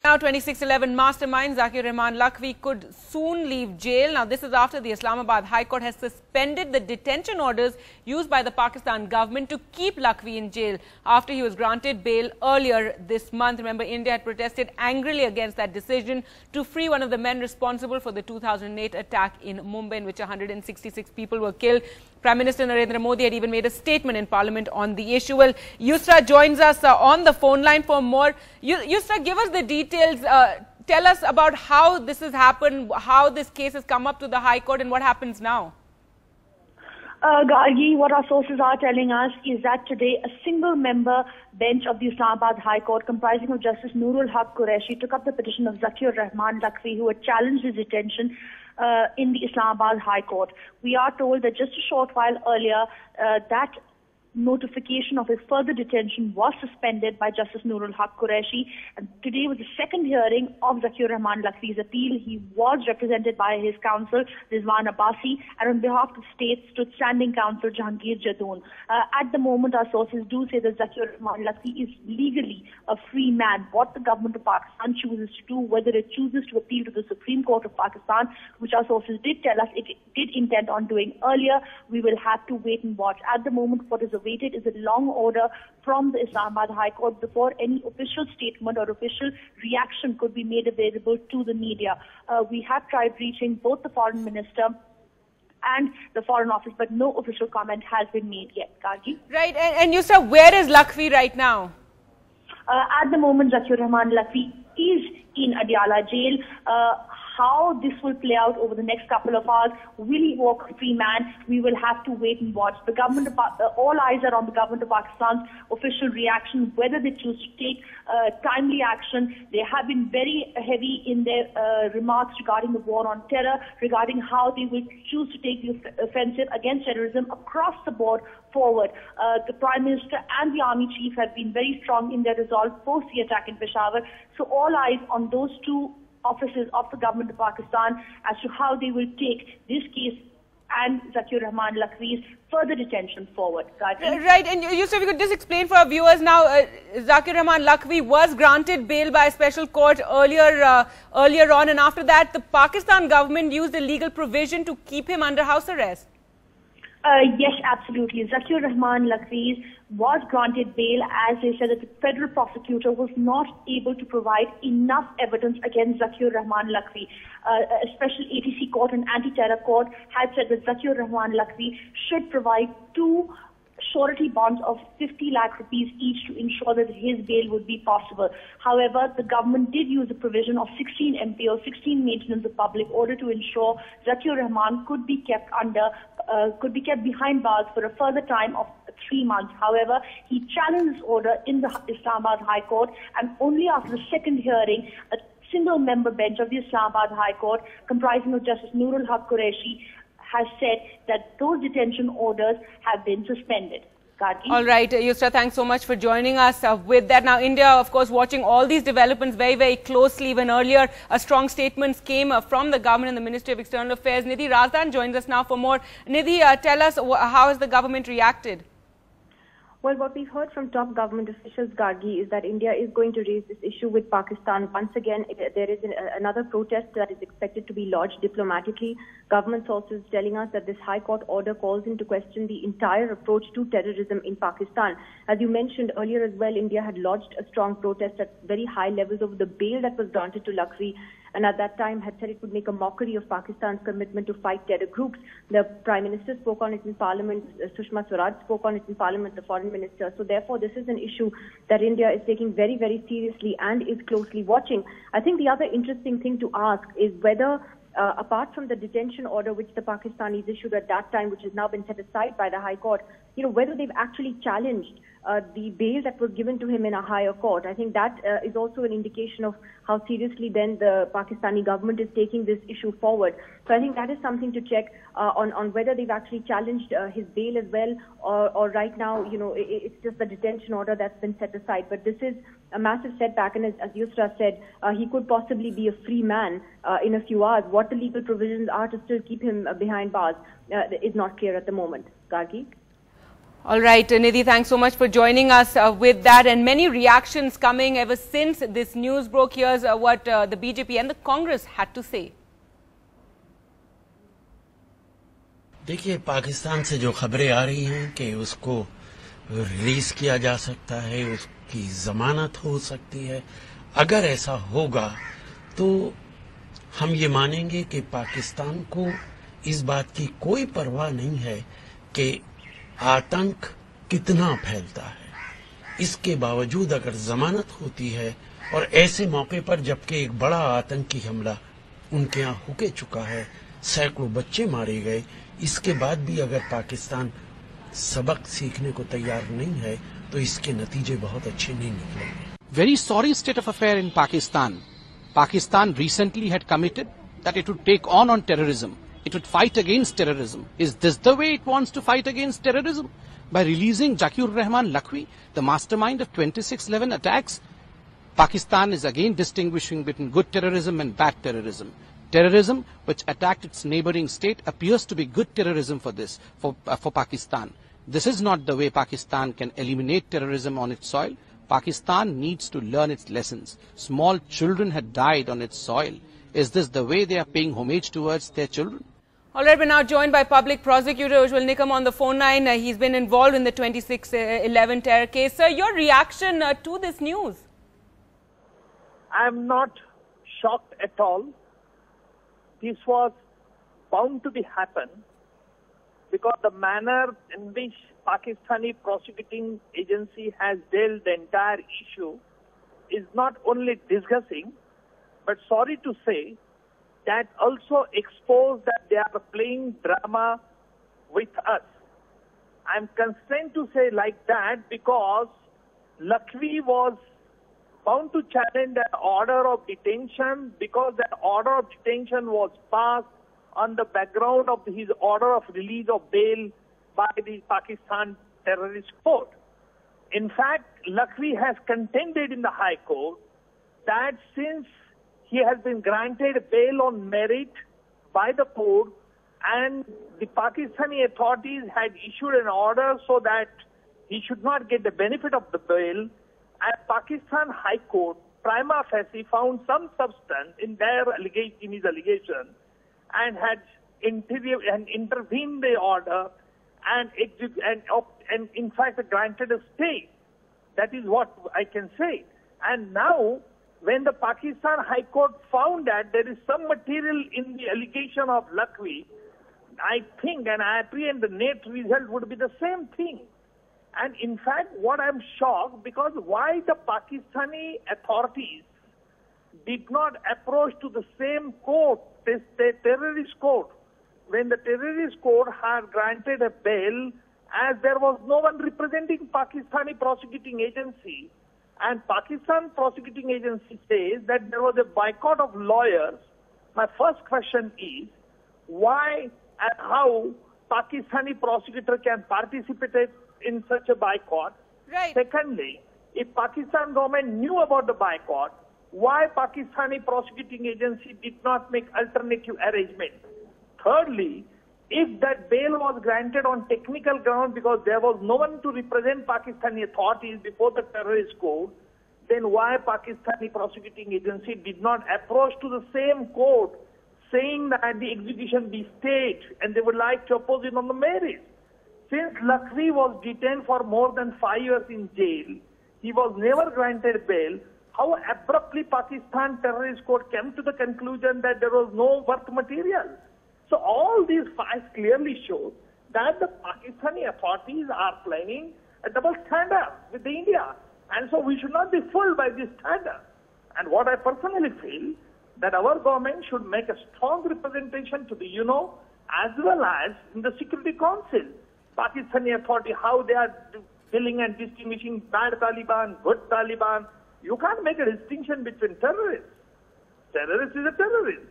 Now, 2611 mastermind Zaki-ur-Rehman Lakhvi could soon leave jail. Now, this is after the Islamabad High Court has suspended the detention orders used by the Pakistan government to keep Lakhvi in jail after he was granted bail earlier this month. Remember, India had protested angrily against that decision to free one of the men responsible for the 2008 attack in Mumbai, in which 166 people were killed. Prime Minister Narendra Modi had even made a statement in Parliament on the issue. Well, Yusra joins us on the phone line for more. Yusra, give us the details. Tell us about how this has happened, how this case has come up to the High Court and what happens now. Gargi, what our sources are telling us is that today a single-member bench of the Islamabad High Court comprising of Justice Noorul Haq Qureshi took up the petition of Zaki-ur-Rehman Lakhvi, who had challenged his detention in the Islamabad High Court. We are told that just a short while earlier, that notification of his further detention was suspended by Justice Noorul Haq Qureshi. And today was the second hearing of Zaki-ur-Rehman Lakhvi's appeal. He was represented by his counsel, Rizwan Abbasi, and on behalf of the state stood standing counsel Jahangir Jadoon. At the moment, our sources do say that Zaki-ur-Rehman Lakhvi is legally a free man. What the government of Pakistan chooses to do, whether it chooses to appeal to the Supreme Court of Pakistan, which our sources did tell us it did intend on doing earlier, we will have to wait and watch. At the moment, what is awaited is a long order from the Islamabad High Court before any official statement or official reaction could be made available to the media. We have tried reaching both the Foreign Minister and the Foreign Office, but no official comment has been made yet. Kargi? Right, and Yusra, where is Lakhvi right now? At the moment, Zaki-ur-Rehman Lakhvi is in Adiala jail. How this will play out over the next couple of hours, will he walk a free man? We will have to wait and watch. The government, all eyes are on the government of Pakistan's official reaction, whether they choose to take timely action. They have been very heavy in their remarks regarding the war on terror, regarding how they will choose to take the offensive against terrorism across the board forward. The Prime Minister and the Army Chief have been very strong in their resolve post the attack in Peshawar. So all eyes on those two offices of the government of Pakistan as to how they will take this case and Zaki-ur-Rehman Lakhvi's further detention forward. Right, and Yusuf, if you could just explain for our viewers now, Zaki-ur-Rehman Lakhvi was granted bail by a special court earlier on, and after that the Pakistan government used a legal provision to keep him under house arrest. Yes, absolutely. Zaki-ur-Rehman Lakhvi was granted bail as they said that the federal prosecutor was not able to provide enough evidence against Zaki-ur-Rehman Lakhvi. A special ATC court and anti-terror court had said that Zaki-ur-Rehman Lakhvi should provide two surety bonds of 50 lakh rupees each to ensure that his bail would be possible. However, the government did use a provision of 16 MPO, 16 maintenance of public order to ensure Zaki-ur-Rehman could be kept behind bars for a further time of 3 months. However, he challenged this order in the Islamabad High Court, and only after the second hearing, a single-member bench of the Islamabad High Court, comprising of Justice Noorul Haq Qureshi, has said that those detention orders have been suspended. Karki? All right, Yusra, thanks so much for joining us with that. Now, India, of course, watching all these developments very, very closely. Even earlier, a strong statement came from the government and the Ministry of External Affairs. Nidhi Razdan joins us now for more. Nidhi, tell us, how has the government reacted? Well, what we've heard from top government officials, Gargi, is that India is going to raise this issue with Pakistan. Once again, there is another protest that is expected to be lodged diplomatically. Government sources telling us that this High Court order calls into question the entire approach to terrorism in Pakistan. As you mentioned earlier as well, India had lodged a strong protest at very high levels over the bail that was granted to Lakhvi, and at that time had said it would make a mockery of Pakistan's commitment to fight terror groups. The Prime Minister spoke on it in Parliament, Sushma Swaraj spoke on it in Parliament, the Foreign Minister. So therefore, this is an issue that India is taking very, very seriously and is closely watching. I think the other interesting thing to ask is whether, apart from the detention order which the Pakistanis issued at that time, which has now been set aside by the High Court, whether they've actually challenged the bail that was given to him in a higher court. I think that is also an indication of how seriously then the Pakistani government is taking this issue forward. So I think that is something to check on whether they've actually challenged his bail as well, or right now, it's just the detention order that's been set aside. But this is a massive setback, and as Yusra said, he could possibly be a free man in a few hours. What the legal provisions are to still keep him behind bars is not clear at the moment. Gargi? All right, Nidhi, thanks so much for joining us with that, and many reactions coming ever since this news broke. Here's what the BJP and the Congress had to say. देखिए, पाकिस्तान से जो खबरें आ रही हैं कि उसको release किया जा सकता है, उसकी जमानत हो सकती है, अगर ऐसा होगा तो हम ये मानेंगे कि पाकिस्तान को इस बात की कोई परवाह नहीं है कि आतंक कितना फैलता है। इसके बावजूद अगर जमानत होती है और ऐसे मौके पर जबकि एक बड़ा आतंकी हमला उनके यहाँ होके चुका है, सैकड़ों बच्चे मारे गए, इसके बाद भी अगर पाकिस्तान सबक सीखने को तैयार नहीं है तो इसके नतीजे बहुत अच्छे नहीं निकलेंगे। Very sorry state of affair in Pakistan. Pakistan recently had committed that it would take on terrorism. It would fight against terrorism. Is this the way it wants to fight against terrorism? By releasing Zaki-ur-Rehman Lakhvi, the mastermind of 26/11 attacks? Pakistan is again distinguishing between good terrorism and bad terrorism. Terrorism which attacked its neighboring state appears to be good terrorism for Pakistan. This is not the way Pakistan can eliminate terrorism on its soil. Pakistan needs to learn its lessons. Small children had died on its soil. Is this the way they are paying homage towards their children? All right, we're now joined by Public Prosecutor Ujjwal Nikam on the phone line. He's been involved in the 26/11 terror case. Sir, your reaction to this news? I'm not shocked at all. This was bound to be happen because the manner in which Pakistani prosecuting agency has dealt the entire issue is not only disgusting, but sorry to say, that also exposed that they are playing drama with us. I'm constrained to say like that because Lakhvi was bound to challenge the order of detention because that order of detention was passed on the background of his order of release of bail by the Pakistan terrorist court. In fact, Lakhvi has contended in the High Court that since he has been granted bail on merit by the court and the Pakistani authorities had issued an order so that he should not get the benefit of the bail, and Pakistan High Court prima facie found some substance in his allegation and had intervened the order and in fact granted a stay. That is what I can say. And now, when the Pakistan High Court found that there is some material in the allegation of Lakhvi, I think and I apprehend the net result would be the same thing. And in fact, what I'm shocked because why the Pakistani authorities did not approach to the same court, the terrorist court, when the terrorist court had granted a bail as there was no one representing Pakistani prosecuting agency. And Pakistan prosecuting agency says that there was a boycott of lawyers. My first question is, why and how Pakistani prosecutor can participate in such a boycott? Right. Secondly, if Pakistan government knew about the boycott, why Pakistani prosecuting agency did not make alternative arrangement? Thirdly, if that bail was granted on technical ground because there was no one to represent Pakistani authorities before the terrorist court, then why Pakistani prosecuting agency did not approach to the same court saying that the execution be stayed and they would like to oppose it on the merits? Since Lakhvi was detained for more than 5 years in jail, he was never granted bail. How abruptly Pakistan terrorist court came to the conclusion that there was no worth material? So all these facts clearly show that the Pakistani authorities are playing a double standard with India. And so we should not be fooled by this standard. And what I personally feel, that our government should make a strong representation to the UNO as well as in the Security Council. Pakistani authority, how they are dealing and distinguishing bad Taliban, good Taliban. You can't make a distinction between terrorists. Terrorist is a terrorist.